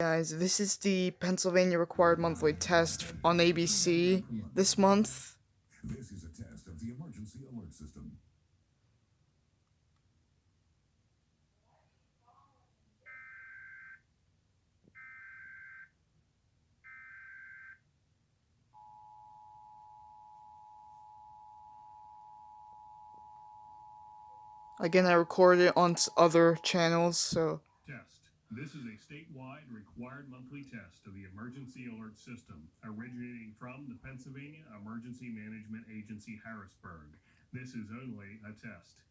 Guys, this is the Pennsylvania required monthly test on ABC this month. This is a test of the emergency alert system. Again, I recorded it on other channels, so... Test. This is a statewide required monthly test of the emergency alert system originating from the Pennsylvania Emergency Management Agency, Harrisburg. This is only a test.